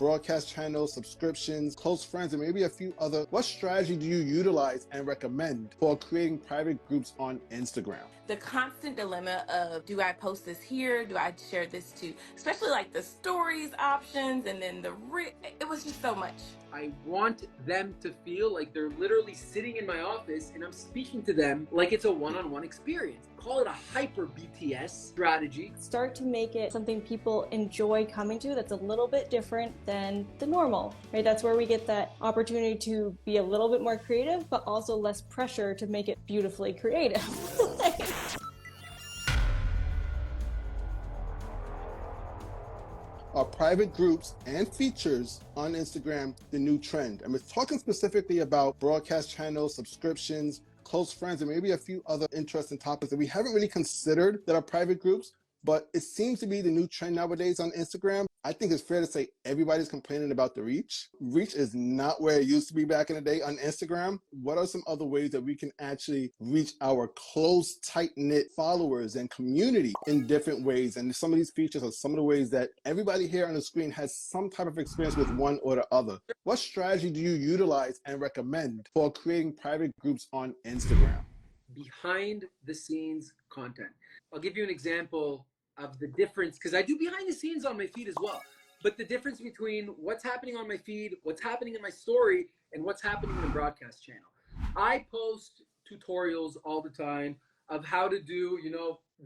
broadcast channels, subscriptions, close friends, and maybe a few other. What strategy do you utilize and recommend for creating private groups on Instagram? The constant dilemma of, do I post this here? Do I share this to, especially like the stories options and then it was just so much. I want them to feel like they're literally sitting in my office and I'm speaking to them like it's a one-on-one experience. Call it a hyper BTS strategy. Start to make it something people enjoy coming to that's a little bit different than the normal, right? That's where we get that opportunity to be a little bit more creative, but also less pressure to make it beautifully creative. Are private groups and features on Instagram the new trend? And we're talking specifically about broadcast channels, subscriptions, close friends, and maybe a few other interesting topics that we haven't really considered that are private groups, but it seems to be the new trend nowadays on Instagram. I think it's fair to say everybody's complaining about the reach. Reach is not where it used to be back in the day on Instagram. What are some other ways that we can actually reach our close, tight-knit followers and community in different ways? And some of these features are some of the ways that everybody here on the screen has some type of experience with one or the other. What strategy do you utilize and recommend for creating private groups on Instagram? Behind the scenes content. I'll give you an example of the difference, because I do behind the scenes on my feed as well, but the difference between what's happening on my feed, what's happening in my story, and what's happening in the broadcast channel. I post tutorials all the time of how to do,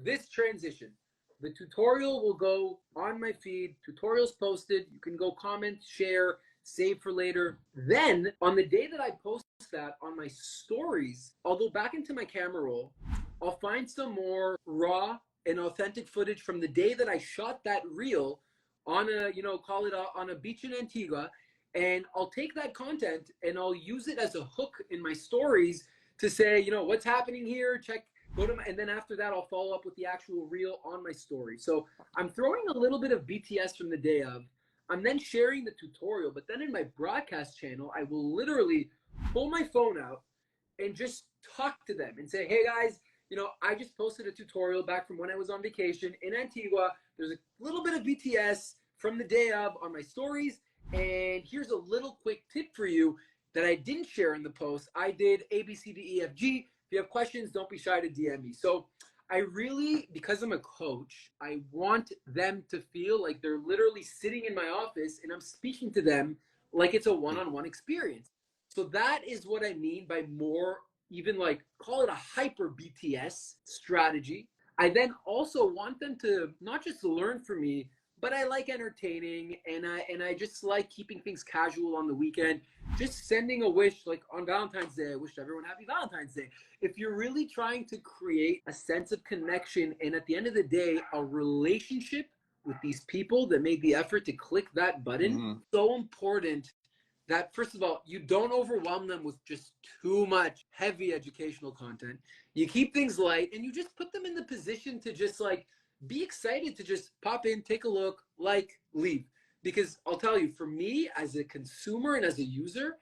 this transition. The tutorial will go on my feed, tutorials posted, you can go comment, share, save for later. Then on the day that I post that on my stories, I'll go back into my camera roll, I'll find some more raw and authentic footage from the day that I shot that reel on a, on a beach in Antigua, and I'll take that content and I'll use it as a hook in my stories to say, what's happening here, and then after that, I'll follow up with the actual reel on my story. So I'm throwing a little bit of BTS from the day of, I'm then sharing the tutorial, but then in my broadcast channel, I will literally pull my phone out and just talk to them and say, hey guys, I just posted a tutorial back from when I was on vacation in Antigua. There's a little bit of BTS from the day of on my stories. And here's a little quick tip for you that I didn't share in the post. I did A, B, C, D, E, F, G. If you have questions, don't be shy to DM me. So I really, because I'm a coach, I want them to feel like they're literally sitting in my office and I'm speaking to them like it's a one-on-one experience. So that is what I mean by more, even like, call it a hyper BTS strategy. I then also want them to not just learn from me, but I like entertaining, and I just like keeping things casual on the weekend. Just sending a wish, like on Valentine's Day, I wish everyone happy Valentine's Day. If you're really trying to create a sense of connection and at the end of the day, a relationship with these people that made the effort to click that button, so important that, first of all, you don't overwhelm them with just too much heavy educational content. You keep things light and you just put them in the position to just like be excited to just pop in, take a look, like, leave. Because I'll tell you, for me as a consumer and as a user,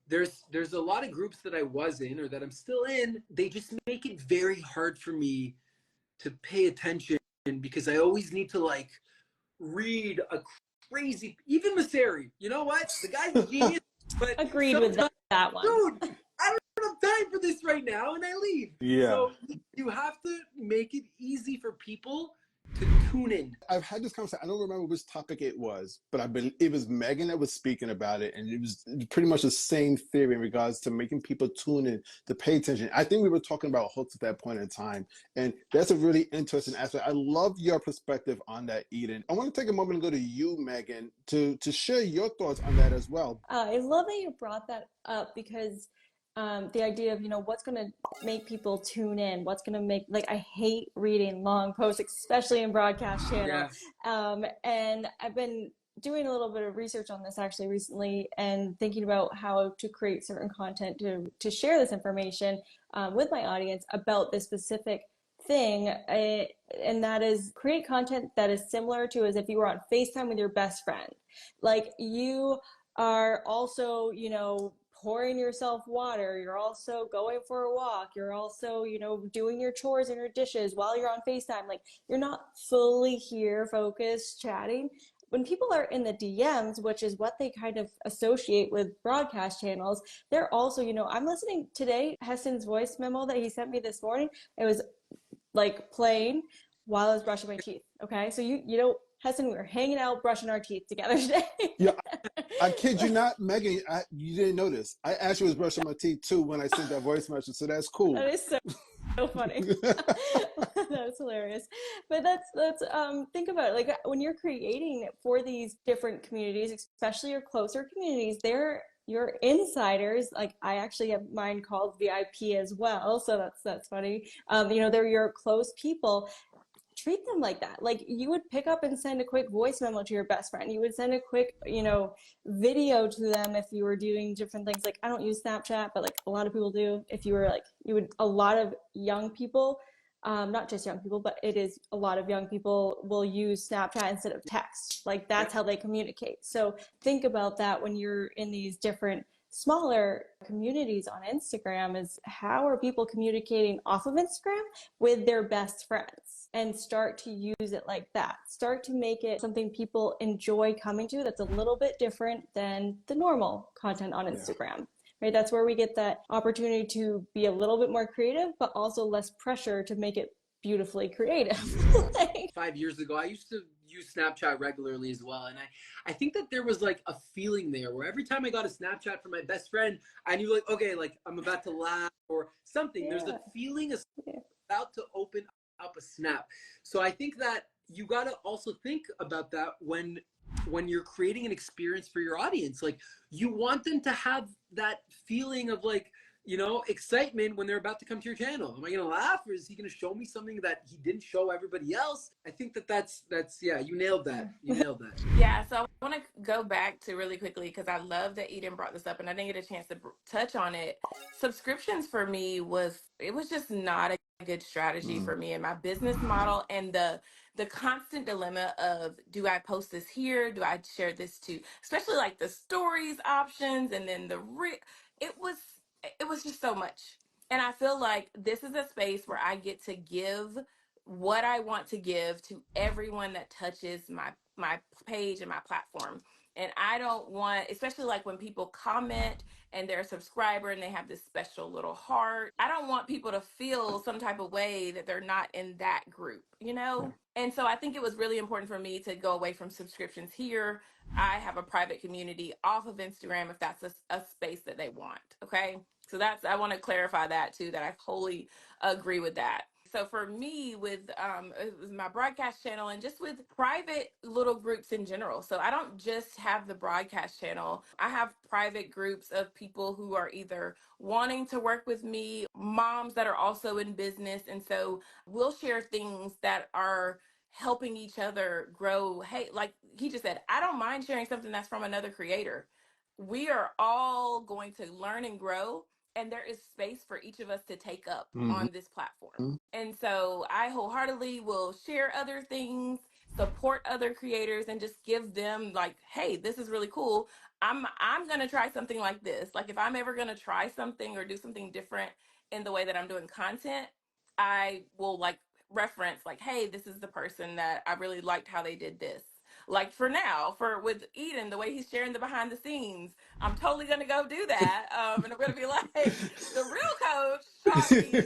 there's a lot of groups that I was in or that I'm still in. They just make it very hard for me to pay attention because I always need to like read a crazy, even Masseri, you know what? The guy's a genius, but agreed with that one. Dude, I don't have time for this right now, and I leave. Yeah. So you have to make it easy for people to tune in. I've had this conversation. I don't remember which topic it was, but it was Megan that was speaking about it, and it was pretty much the same theory in regards to making people tune in to pay attention. I think we were talking about hooks at that point in time, and that's a really interesting aspect. I love your perspective on that, Eden. I want to take a moment and go to you, Megan, to share your thoughts on that as well. I love that you brought that up because the idea of, what's going to make people tune in, what's going to make, like, I hate reading long posts, especially in broadcast channel. Yeah. And I've been doing a little bit of research on this actually recently and thinking about how to create certain content to share this information with my audience about this specific thing. And that is create content that is similar to as if you were on FaceTime with your best friend. Like you are also, pouring yourself water, you're also going for a walk, you're also, doing your chores and your dishes while you're on FaceTime. Like you're not fully here focused chatting, when people are in the DMs, which is what they kind of associate with broadcast channels, they're also, I'm listening today, Heston's voice memo that he sent me this morning. It was like playing while I was brushing my teeth. Okay. So Heston, we were hanging out, brushing our teeth together today. Yeah, I kid you not, Megan, you didn't notice. I actually was brushing my teeth too when I sent that voice message, so that's cool. That is so funny. That's hilarious. But that's think about it. Like when you're creating for these different communities, especially your closer communities, they're your insiders. Like I actually have mine called VIP as well, so that's funny. They're your close people. Treat them like that. Like you would pick up and send a quick voice memo to your best friend. You would send a quick, video to them if you were doing different things. Like I don't use Snapchat, but like a lot of people do. If you were like, a lot of young people, not just young people, but it is a lot of young people will use Snapchat instead of text. Like that's how they communicate. So think about that when you're in these different smaller communities on Instagram. Is how are people communicating off of Instagram with their best friends, and start to use it like that. Start to make it something people enjoy coming to that's a little bit different than the normal content on Instagram. Yeah. Right? That's where we get that opportunity to be a little bit more creative, but also less pressure to make it beautifully creative. 5 years ago, I used to use Snapchat regularly as well. And I think that there was like a feeling there where every time I got a Snapchat from my best friend, I knew like, okay, like I'm about to laugh or something. Yeah. There's a feeling of about to open up a snap. So I think that you got to also think about that when you're creating an experience for your audience. Like you want them to have that feeling of like, excitement when they're about to come to your channel. Am I going to laugh, or is he going to show me something that he didn't show everybody else? I think that's yeah, you nailed that. Yeah, so I want to go back to really quickly because I love that Eden brought this up and I didn't get a chance to touch on it. Subscriptions for me was just not a good strategy for me and my business model, and the constant dilemma of, do I post this here? Do I share this to, especially like the stories options, and then it was just so much. And I feel like this is a space where I get to give what I want to give to everyone that touches my page and my platform. And I don't want, especially like when people comment and they're a subscriber and they have this special little heart, I don't want people to feel some type of way that they're not in that group, And so I think it was really important for me to go away from subscriptions here. I have a private community off of Instagram if that's a space that they want. Okay. So I want to clarify that too, that I wholly agree with that. So for me, with my broadcast channel and just with private little groups in general. So I don't just have the broadcast channel. I have private groups of people who are either wanting to work with me, moms that are also in business. And so we'll share things that are helping each other grow. Hey, like he just said, I don't mind sharing something that's from another creator. We are all going to learn and grow, and there is space for each of us to take up on this platform. And so I wholeheartedly will share other things, support other creators, and just give them like, hey, this is really cool. I'm going to try something like this. Like if I'm ever going to try something or do something different in the way that I'm doing content, I will like reference like, hey, this is the person that I really liked how they did this. Like for now, with Eden, the way he's sharing the behind the scenes, I'm totally gonna go do that, and I'm gonna be like, the real coach taught me,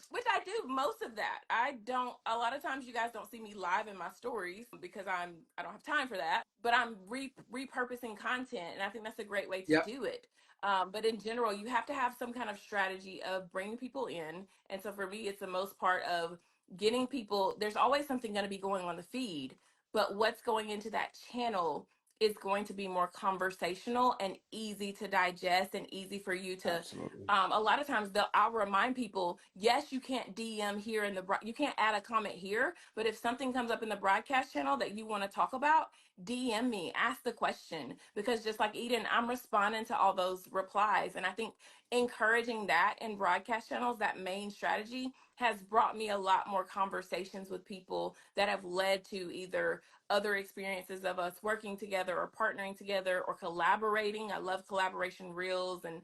which I do most of that. I don't. A lot of times, you guys don't see me live in my stories because I don't have time for that. But I'm repurposing content, and I think that's a great way to do it. But in general, you have to have some kind of strategy of bringing people in, and so for me, it's the most part of getting people. There's always something going to be going on the feed. But what's going into that channel is going to be more conversational and easy to digest and easy for you to. A lot of times I'll remind people, yes, you can't DM here you can't add a comment here, but if something comes up in the broadcast channel that you want to talk about, DM me, ask the question, because just like Eden, I'm responding to all those replies. And I think encouraging that in broadcast channels, that main strategy, has brought me a lot more conversations with people that have led to either other experiences of us working together or partnering together or collaborating. I love collaboration reels and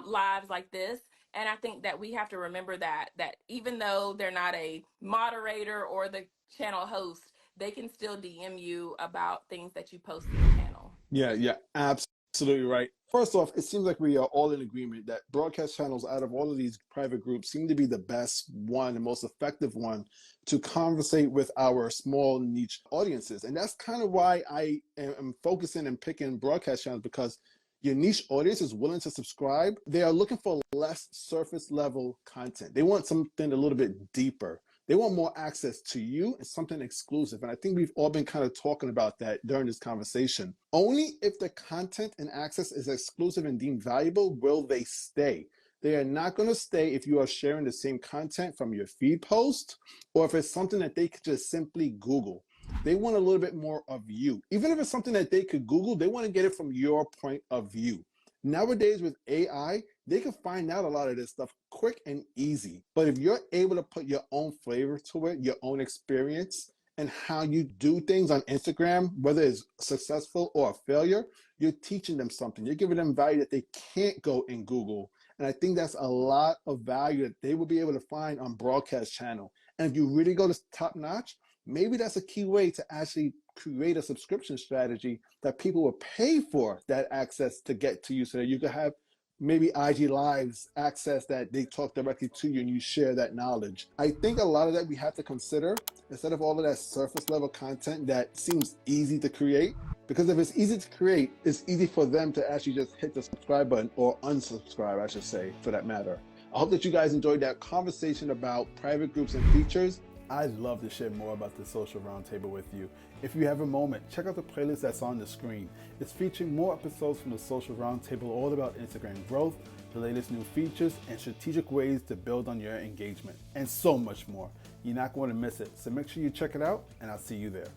lives like this. And I think that we have to remember that even though they're not a moderator or the channel host, they can still DM you about things that you post to your channel. Yeah, absolutely right. First off, it seems like we are all in agreement that broadcast channels out of all of these private groups seem to be the best one, the most effective one to conversate with our small niche audiences. And that's kind of why I am focusing and picking broadcast channels, because your niche audience is willing to subscribe. They are looking for less surface level content. They want something a little bit deeper. They want more access to you and something exclusive. And I think we've all been kind of talking about that during this conversation. Only if the content and access is exclusive and deemed valuable will they stay. They are not going to stay if you are sharing the same content from your feed post, or if it's something that they could just simply Google. They want a little bit more of you. Even if it's something that they could Google, they want to get it from your point of view. Nowadays with AI, they can find out a lot of this stuff quick and easy. But if you're able to put your own flavor to it, your own experience, and how you do things on Instagram, whether it's successful or a failure, you're teaching them something. You're giving them value that they can't go in Google. And I think that's a lot of value that they will be able to find on broadcast channel. And if you really go to top notch, maybe that's a key way to actually create a subscription strategy that people will pay for that access to get to you, so that you can have maybe IG Lives access that they talk directly to you and you share that knowledge. I think a lot of that we have to consider instead of all of that surface level content that seems easy to create. Because if it's easy to create, it's easy for them to actually just hit the subscribe button, or unsubscribe, I should say, for that matter. I hope that you guys enjoyed that conversation about private groups and features. I'd love to share more about the Social Roundtable with you. If you have a moment, check out the playlist that's on the screen. It's featuring more episodes from the Social Roundtable all about Instagram growth, the latest new features, and strategic ways to build on your engagement, and so much more. You're not going to miss it, so make sure you check it out, and I'll see you there.